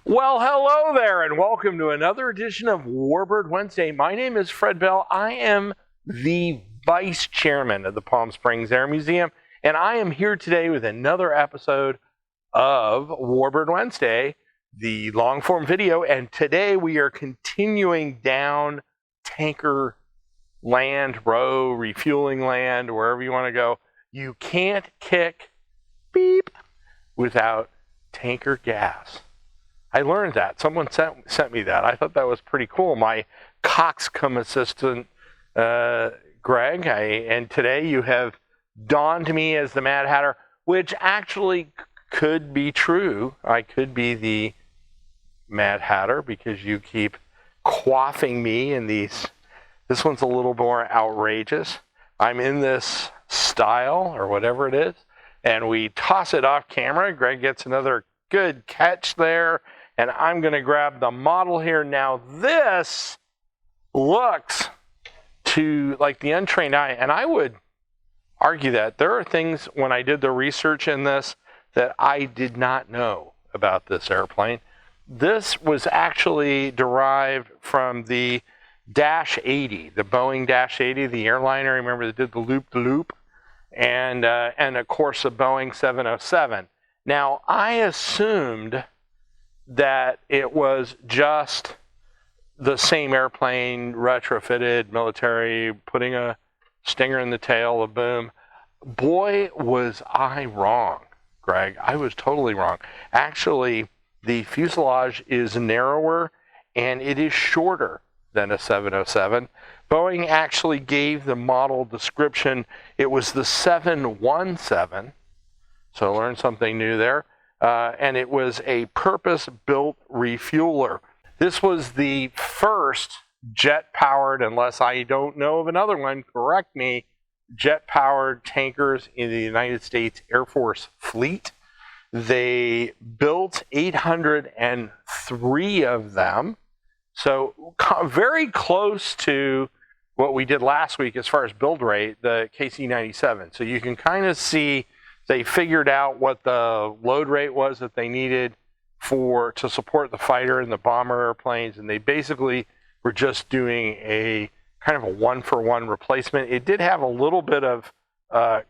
Well, hello there, and welcome to another edition of Warbird Wednesday. My name is Fred Bell. I am the Vice Chairman of the Palm Springs Air Museum, and I am here today with another episode of Warbird Wednesday, the long-form video, and today we are continuing down tanker land, row, refueling land, wherever you want to go. You can't kick beep without tanker gas. I learned that. Someone sent me that. I thought that was pretty cool. My coxcomb assistant, Greg, and today you have donned me as the Mad Hatter, which actually could be true. I could be the Mad Hatter because you keep quaffing me in these. This one's a little more outrageous. I'm in this style or whatever it is, and we toss it off camera. Greg gets another good catch there. And I'm going to grab the model here. Now, this looks to like the untrained eye, and I would argue that there are things when I did the research in this that I did not know about this airplane. This was actually derived from the Dash 80, the Boeing Dash 80, the airliner. Remember, they did the loop-de-loop, and of course, the Boeing 707. Now, I assumed that it was just the same airplane, retrofitted, military, putting a stinger in the tail, a boom. Boy, was I wrong, Greg. I was totally wrong. Actually, the fuselage is narrower and it is shorter than a 707. Boeing actually gave the model description. It was the 717, so learn something new there. And it was a purpose-built refueler. This was the first jet-powered, unless I don't know of another one, correct me, jet-powered tankers in the United States Air Force fleet. They built 803 of them, so very close to what we did last week as far as build rate, the KC-97. So you can kind of see they figured out what the load rate was that they needed to support the fighter and the bomber airplanes, and they basically were just doing a kind of a one-for-one replacement. It did have a little bit of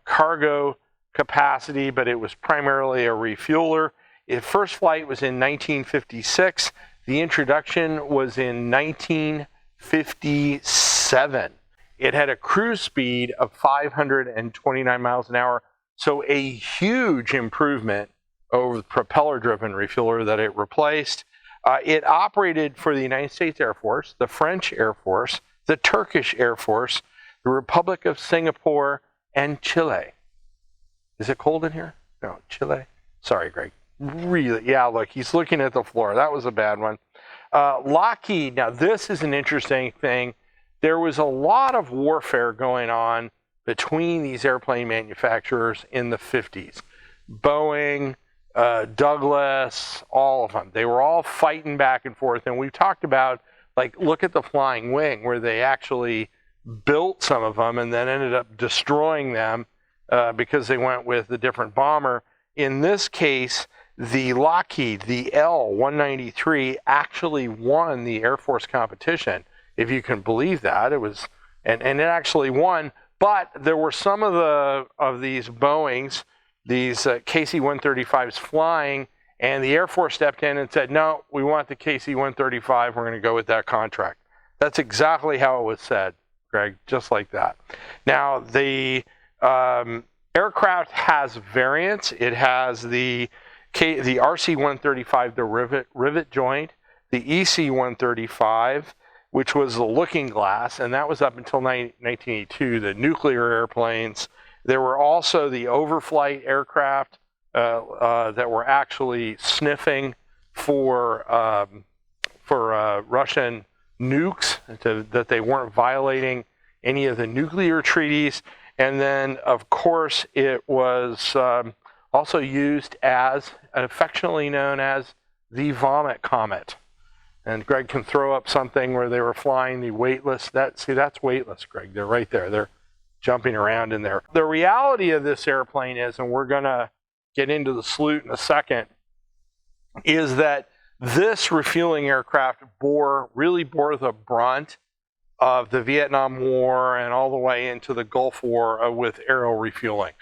cargo capacity, but it was primarily a refueler. Its first flight was in 1956. The introduction was in 1957. It had a cruise speed of 529 miles an hour. So a huge improvement over the propeller-driven refueler that it replaced. It operated for the United States Air Force, the French Air Force, the Turkish Air Force, the Republic of Singapore, and Chile. Is it cold in here? No, Chile. Sorry, Greg. Really? Yeah, look, he's looking at the floor. That was a bad one. Lockheed, now this is an interesting thing. There was a lot of warfare going on between these airplane manufacturers in the 50s. Boeing, Douglas, all of them. They were all fighting back and forth. And we've talked about, like, look at the Flying Wing, where they actually built some of them and then ended up destroying them because they went with a different bomber. In this case, the Lockheed, the L-193, actually won the Air Force competition, if you can believe that. It was, and it actually won. But there were some of these Boeings, these KC-135s flying, and the Air Force stepped in and said, no, we want the KC-135. We're going to go with that contract. That's exactly how it was said, Greg, just like that. Now, the aircraft has variants. It has the RC-135, the rivet joint, the EC-135, which was the looking glass, and that was up until 1982, the nuclear airplanes. There were also the overflight aircraft that were actually sniffing for Russian nukes, that they weren't violating any of the nuclear treaties. And then, of course, it was also used as, affectionately known as, the Vomit Comet. And Greg can throw up something where they were flying the weightless. That's weightless, Greg. They're right there. They're jumping around in there. The reality of this airplane is, and we're going to get into the salute in a second, is that This refueling aircraft really bore the brunt of the Vietnam War and all the way into the Gulf War with aero refueling.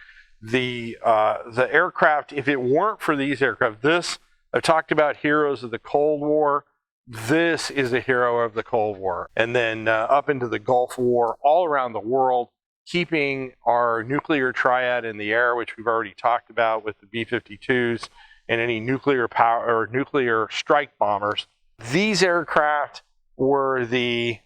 The aircraft, if it weren't for these aircraft, I've talked about heroes of the Cold War. This is a hero of the Cold War. And then up into the Gulf War, all around the world, keeping our nuclear triad in the air, which we've already talked about with the B-52s and any nuclear power or nuclear strike bombers. These aircraft were the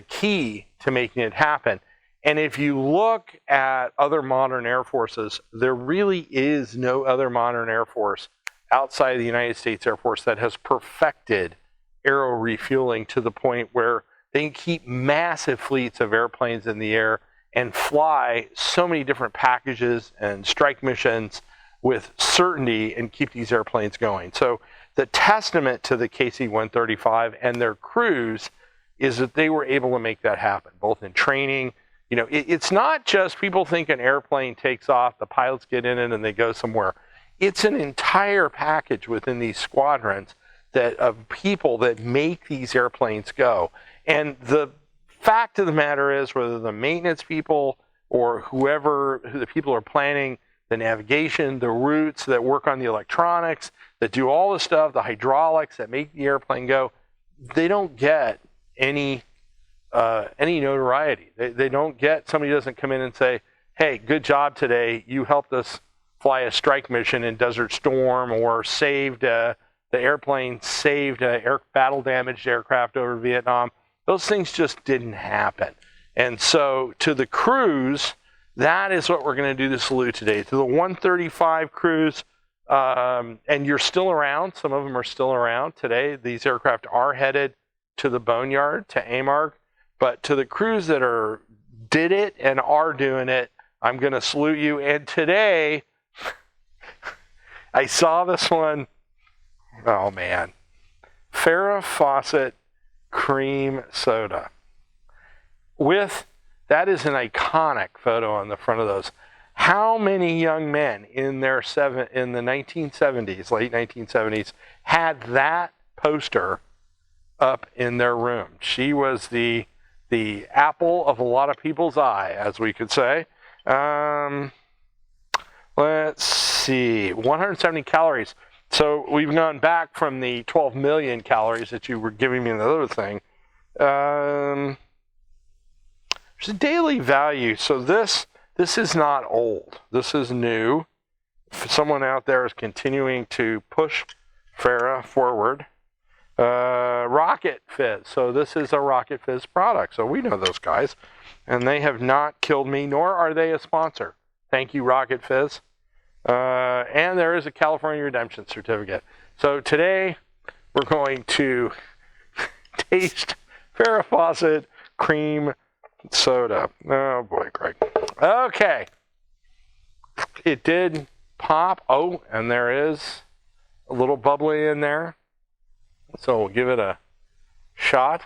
key to making it happen. And if you look at other modern air forces, there really is no other modern air force outside of the United States Air Force that has perfected aero refueling to the point where they can keep massive fleets of airplanes in the air and fly so many different packages and strike missions with certainty and keep these airplanes going. So the testament to the KC-135 and their crews is that they were able to make that happen, both in training. You know, it's not just people think an airplane takes off, the pilots get in it and they go somewhere. It's an entire package within these squadrons of people that make these airplanes go. And the fact of the matter is, whether the maintenance people or who the people are planning the navigation, the routes, that work on the electronics, that do all the stuff, the hydraulics that make the airplane go, they don't get any notoriety. They don't get, somebody doesn't come in and say, hey, good job today, you helped us fly a strike mission in Desert Storm, or the airplane saved a battle damaged aircraft over Vietnam. Those things just didn't happen. And so to the crews, that is what we're going to do the salute today. To the 135 crews, and you're still around, some of them are still around today. These aircraft are headed to the boneyard, to AMARC. But to the crews that did it and are doing it, I'm going to salute you. And today, I saw this one. Oh, man. Farrah Fawcett cream soda. That is an iconic photo on the front of those. How many young men in the 1970s, late 1970s, had that poster up in their room? She was the apple of a lot of people's eye, as we could say. Let's see, 170 calories. So we've gone back from the 12 million calories that you were giving me in the other thing. There's a daily value. So this is not old. This is new. If someone out there is continuing to push Farrah forward. Rocket Fizz. So this is a Rocket Fizz product. So we know those guys. And they have not killed me, nor are they a sponsor. Thank you, Rocket Fizz. And there is a California Redemption Certificate. So today we're going to taste Farrah Fawcett cream soda. Oh boy, Greg. Okay. It did pop. Oh, and there is a little bubbly in there. So we'll give it a shot.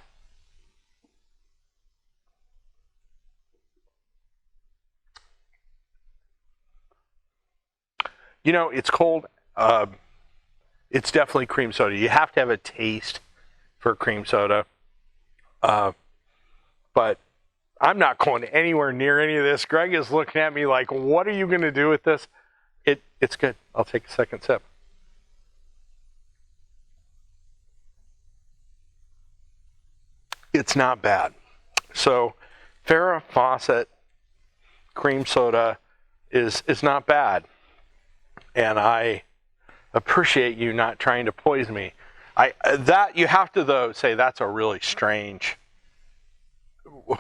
You know, it's cold. It's definitely cream soda. You have to have a taste for cream soda. But I'm not going anywhere near any of this. Greg is looking at me like, what are you going to do with this? It's good. I'll take a second sip. It's not bad. So Farrah Fawcett cream soda is not bad. And I appreciate you not trying to poison me. You have to, though, say that's a really strange.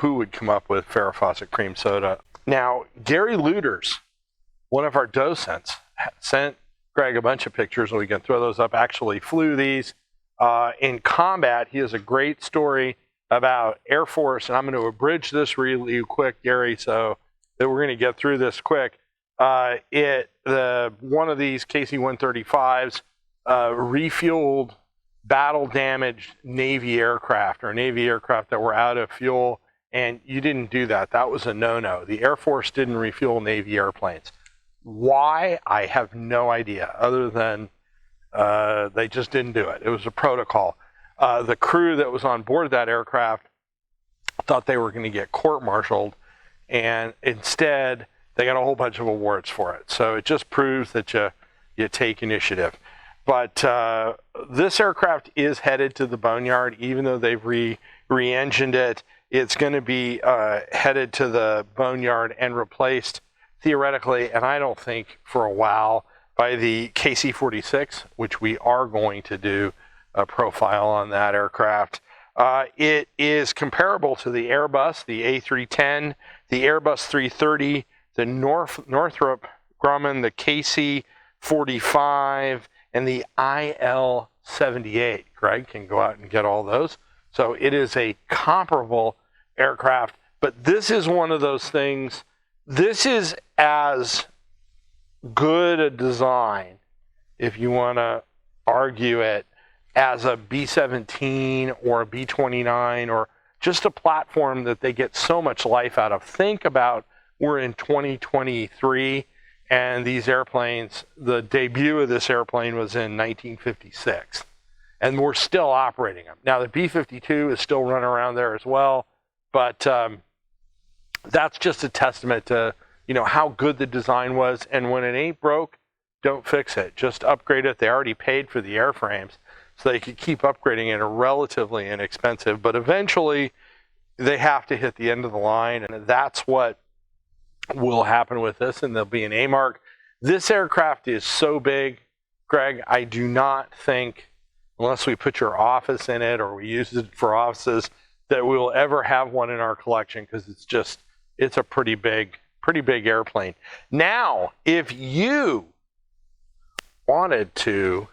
Who would come up with Farrah Fawcett cream soda? Now, Gary Luters, one of our docents, sent Greg a bunch of pictures, and we can throw those up. Actually flew these in combat. He has a great story about Air Force, and I'm going to abridge this really quick, Gary, so that we're going to get through this quick. One of these KC-135s refueled battle-damaged Navy aircraft, or Navy aircraft that were out of fuel, and you didn't do that. That was a no-no. The Air Force didn't refuel Navy airplanes. Why? I have no idea, other than They just didn't do it. It was a protocol. The crew that was on board that aircraft thought they were going to get court-martialed, and instead they got a whole bunch of awards for it. So it just proves that you take initiative. But this aircraft is headed to the boneyard, even though they've re-engined it. It's going to be headed to the boneyard and replaced, theoretically, and I don't think for a while, by the KC-46, which we are going to do a profile on that aircraft. It is comparable to the Airbus, the A310, the Airbus 330, the Northrop Grumman, the KC-45, and the IL-78. Greg can go out and get all those. So it is a comparable aircraft, but this is one of those things. This is as good a design, if you want to argue it, as a B-17 or a B-29 or just a platform that they get so much life out of. Think about, we're in 2023, and these airplanes, the debut of this airplane was in 1956, and we're still operating them. Now, the B-52 is still running around there as well, but that's just a testament to, you know, how good the design was. And when it ain't broke, don't fix it. Just upgrade it. They already paid for the airframes, so they could keep upgrading it, relatively inexpensive. But eventually, they have to hit the end of the line, and that's what will happen with this, and there'll be an A-mark. This aircraft is so big, Greg, I do not think, unless we put your office in it or we use it for offices, that we will ever have one in our collection, because it's a pretty big airplane. Now, if you wanted to,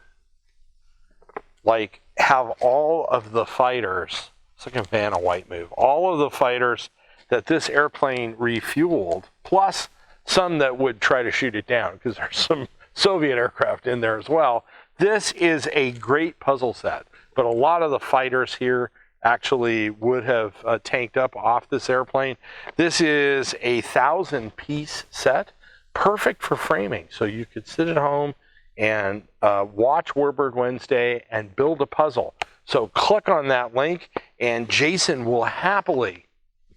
like, have all of the fighters, it's like a Vanna White move, all of the fighters that this airplane refueled, plus some that would try to shoot it down, because there's some Soviet aircraft in there as well. This is a great puzzle set, but a lot of the fighters here actually would have tanked up off this airplane. This is a 1,000-piece set, perfect for framing. So you could sit at home and watch Warbird Wednesday and build a puzzle. So click on that link, and Jason will happily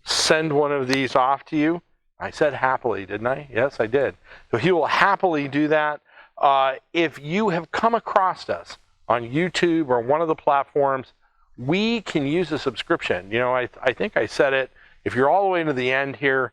send one of these off to you. I said happily, didn't I? Yes, I did. So he will happily do that. If you have come across us on YouTube or one of the platforms, we can use a subscription. You know, I think I said it. If you're all the way to the end here,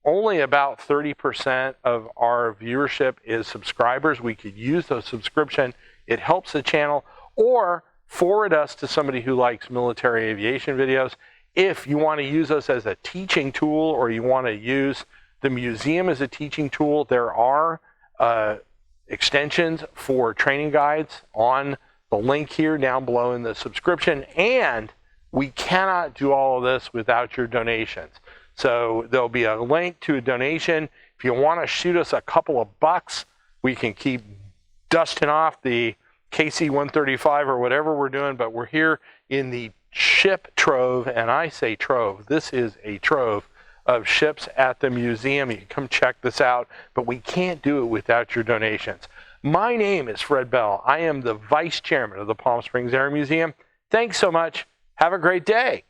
only about 30% of our viewership is subscribers. We could use those subscription. It helps the channel. Or forward us to somebody who likes military aviation videos. If you want to use us as a teaching tool, or you want to use the museum as a teaching tool, there are extensions for training guides on the link here down below in the subscription. And we cannot do all of this without your donations. So there'll be a link to a donation. If you want to shoot us a couple of bucks, we can keep dusting off the KC-135 or whatever we're doing, but we're here in the ship trove, and I say trove. This is a trove of ships at the museum. You can come check this out, but we can't do it without your donations. My name is Fred Bell. I am the Vice Chairman of the Palm Springs Air Museum. Thanks so much. Have a great day.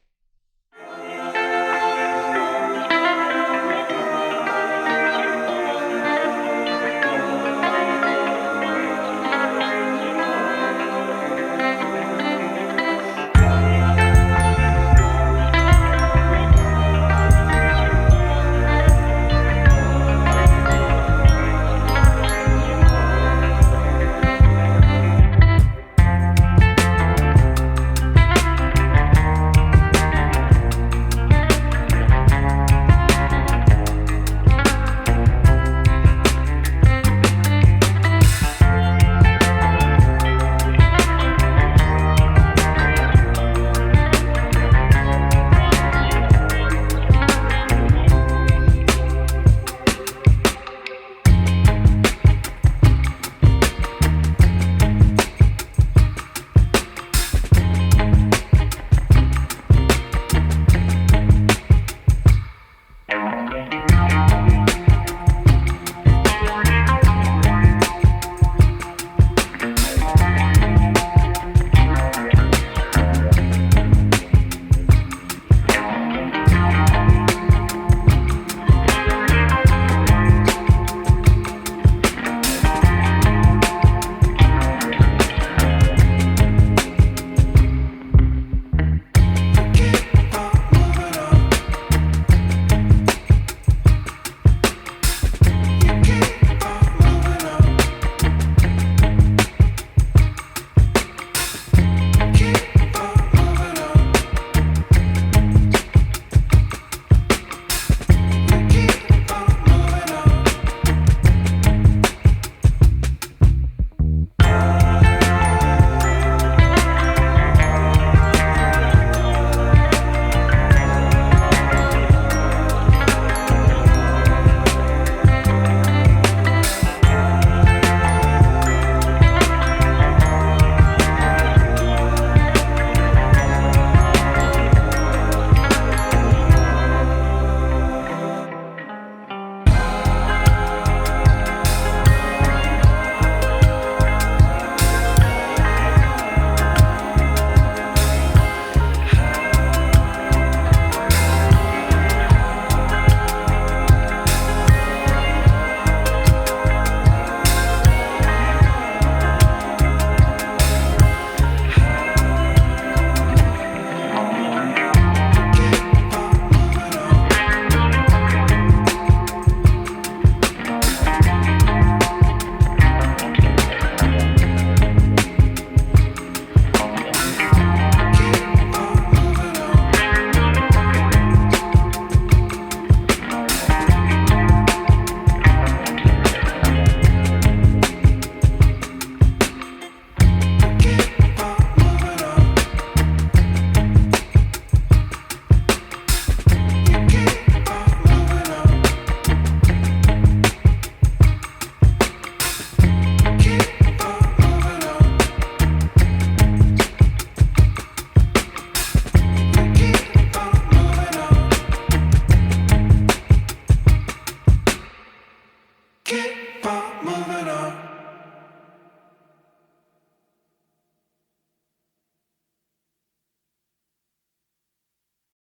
on, moving on.